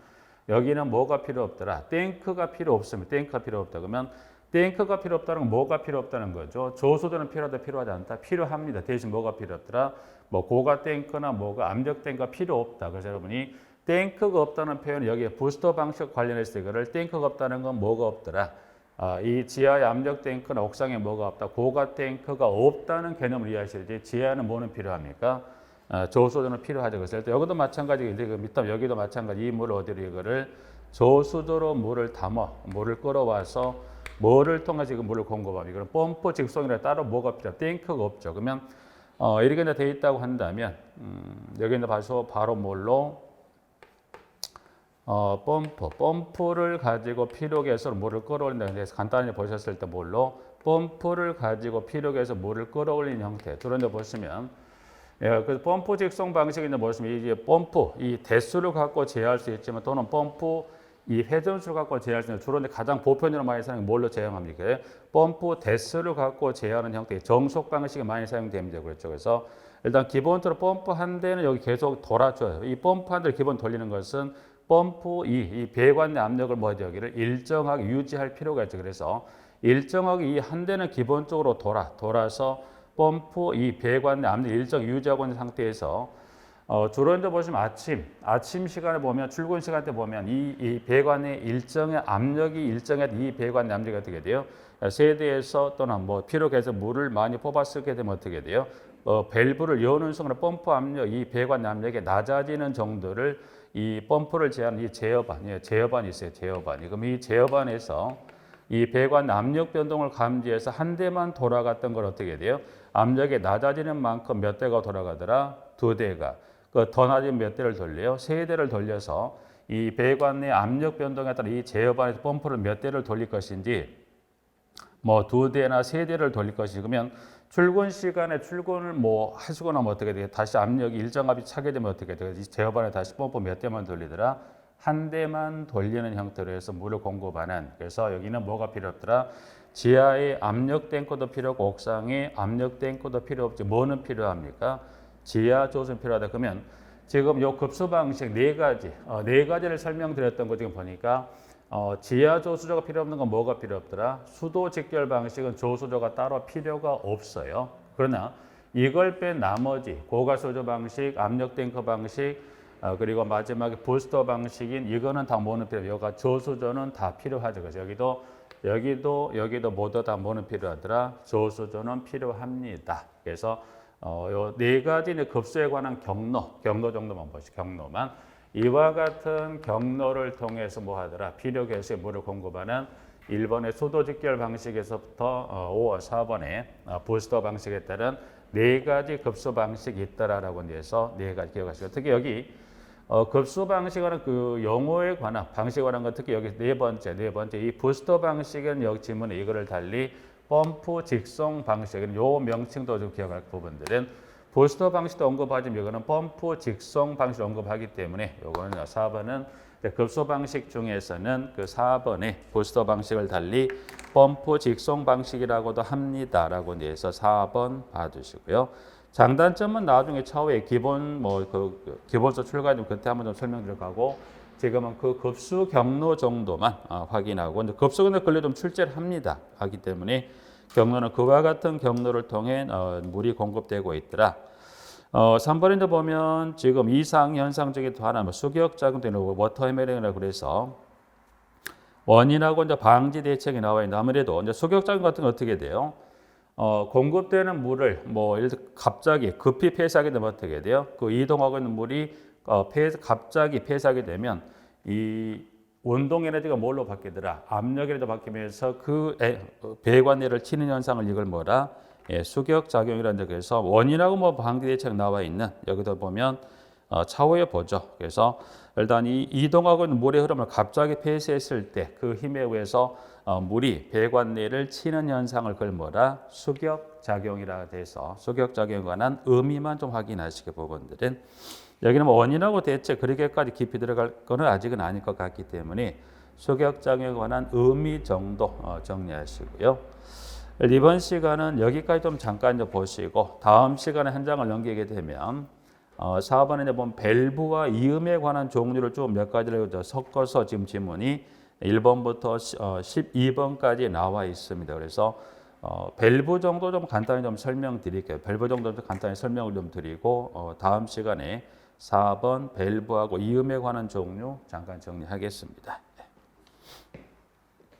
Speaker 1: 여기는 뭐가 필요 없더라? 탱크가 필요 없습니다. 탱크가 필요 없다. 그러면 탱크가 필요 없다는 건 뭐가 필요 없다는 거죠? 저수도는 필요하다, 필요하지 않다? 필요합니다. 대신 뭐가 필요 없더라? 뭐 고가 탱크나 뭐가 압력 탱크가 필요 없다. 그래서 여러분이 탱크가 없다는 표현은 여기에 부스터 방식 관련해서 이거를 탱크가 없다는 건 뭐가 없더라? 이 지하의 압력 탱크나 옥상에 뭐가 없다? 고가 탱크가 없다는 개념을 이해하셔야지. 지하에는 뭐는 필요합니까? 저수도는 필요하죠. 그래서 일단 여기도 마찬가지, 여기도 마찬가지. 이 물을 어디로 이거를 저수도로 물을 끌어와서 뭐를 통해서 이거 물을 공급하면 이거는 펌프 직송이라 따로 뭐가 필요해? 탱크가 없죠. 그러면 이렇게 되어 있다고 한다면 여기 있는 바로 뭘로 펌프를 가지고 피력해서 물을 끌어올린다는 데서 간단히 보셨을 때 뭘로 펌프를 가지고 피력해서 물을 끌어올리는 형태. 그런데 보시면 그 펌프 직송 방식인데 보시면 이게 펌프 이 대수를 갖고 제어할 수 있지만 또는 펌프 이 회전수를 갖고 제어할 수 있는 주로 가장 보편적으로 많이 사용하는 게 뭘로 제어합니까? 펌프 대수를 갖고 제어하는 형태의 정속 방식이 많이 사용됩니다. 그렇죠. 그래서 일단 기본적으로 pom프 한 대는 여기 계속 돌아줘요. 이 펌프 한 대를 기본 돌리는 것은 펌프 이 배관 내 압력을 여기를 일정하게 유지할 필요가 있죠. 그래서 일정하게 이 한 대는 기본적으로 돌아서 펌프 이 배관 내 압력 일정 유지하고 있는 상태에서 주로 이제 보시면 아침 시간에 보면 출근 시간 때 보면 이 배관의 일정의 압력이 일정해 이 배관의 압력이 어떻게 돼요? 세대에서 또는 뭐 피로해서 물을 많이 뽑았을게 되면 어떻게 돼요? 밸브를 여는 순간 펌프 압력, 이 배관 압력이 낮아지는 정도를 이 펌프를 제한하는 이 제어반이 있어요. 제어반이. 그럼 이 제어반에서 이 배관 압력 변동을 감지해서 한 대만 돌아갔던 걸 어떻게 돼요? 압력이 낮아지는 만큼 몇 대가 돌아가더라? 2대가. 더 낮은 몇 대를 돌려요? 3대를 돌려서 이 배관 내 압력 변동에 따라 이 제어반에서 펌프를 몇 대를 돌릴 것인지 뭐 2대나 3대를 돌릴 것이지 그러면 출근 시간에 출근을 뭐 하시거나 뭐 어떻게 돼요? 다시 압력이 일정압이 차게 되면 어떻게 돼요? 이 제어반에 다시 펌프 몇 대만 돌리더라? 한 대만 돌리는 형태로 해서 물을 공급하는. 그래서 여기는 뭐가 필요 없더라? 지하에 압력 탱크도 필요 없고 옥상에 압력 탱크도 필요 없지. 뭐는 필요합니까? 지하 조수는 필요하다. 그러면 지금 요 급수 방식 네 가지를 설명드렸던 거 지금 보니까 지하 조수조가 필요 없는 건 뭐가 필요 없더라? 수도 직결 방식은 조수조가 따로 필요가 없어요. 그러나 이걸 뺀 나머지 고가수조 방식, 압력 탱크 방식, 그리고 마지막에 부스터 방식인 이거는 다 뭐는 필요해요? 여기가 조수조는 다 필요하죠. 그래서 여기도 모두 다 뭐는 필요하더라? 조수조는 필요합니다. 그래서 요 네 가지의 급수에 관한 경로 정도만 보시죠. 경로만. 이와 같은 경로를 통해서 뭐 하더라? 필요 개수에 물을 공급하는 1번의 수도 직결 방식에서부터 5와 4번의 부스터 방식에 따른 네 가지 급수 방식이 있다라고 해서 네 가지 기억하시고 특히 여기 급수 방식이라는 그 용어에 관한 방식에 관한 것 특히 여기 네 번째 이 부스터 방식은 여기 지문에 이거를 달리 펌프 직송 방식은 요 명칭도 좀 기억할 부분들은 부스터 방식도 언급하지만 이거는 펌프 직송 방식을 언급하기 때문에 요거는 4번은 급수 방식 중에서는 그 4번의 부스터 방식을 달리 펌프 직송 방식이라고도 합니다라고 해서 4번 봐주시고요. 장단점은 나중에 차후에 기본 기본서 출가 좀 그때 한번 좀 설명드릴 거고 지금은 그 급수 경로 정도만 확인하고 이제 급수는 근래 좀 출제를 하기 때문에 경로는 그와 같은 경로를 통해 물이 공급되고 있더라. 3번에 보면 지금 이상 현상 중에 또 하나 수격 작용되는 워터 해머링이라고 그래서 원인하고 이제 방지 대책이 나와 있는데 아무래도 이제 수격 작용 같은 건 어떻게 돼요? 공급되는 물을 뭐 예를 들어 갑자기 급히 폐사하게 되면 어떻게 돼요? 그 이동하고 있는 물이 갑자기 폐사하게 되면 이 운동 에너지가 뭘로 바뀌더라? 압력 에너지로 바뀌면서 그 배관내를 치는 현상을 이걸 뭐라? 수격 작용이라는 적에서 원인하고 뭐 방지 대책 나와 있는 여기도 보면 차후에 보죠. 그래서 일단 이 이동하고 있는 물의 흐름을 갑자기 폐쇄했을 때 그 힘에 의해서 물이 배관내를 치는 현상을 그걸 뭐라? 수격 작용이라 돼서 수격 작용에 관한 의미만 좀 확인하시게 부분들은 여기는 뭐 원인하고 대책 그렇게까지 깊이 들어갈 거는 아직은 아닐 것 같기 때문에 수격 작용에 관한 의미 정도 정리하시고요. 이번 시간은 여기까지 좀 잠깐 보시고 다음 시간에 한 장을 넘기게 되면 4번에 보면 밸브와 이음에 관한 종류를 좀 몇 가지를 섞어서 지금 지문이 1번부터 12번까지 나와 있습니다. 그래서 밸브 정도 좀 간단히 좀 설명드릴게요. 밸브 정도 좀 간단히 설명을 좀 드리고 다음 시간에 4번 밸브하고 이음에 관한 종류 잠깐 정리하겠습니다.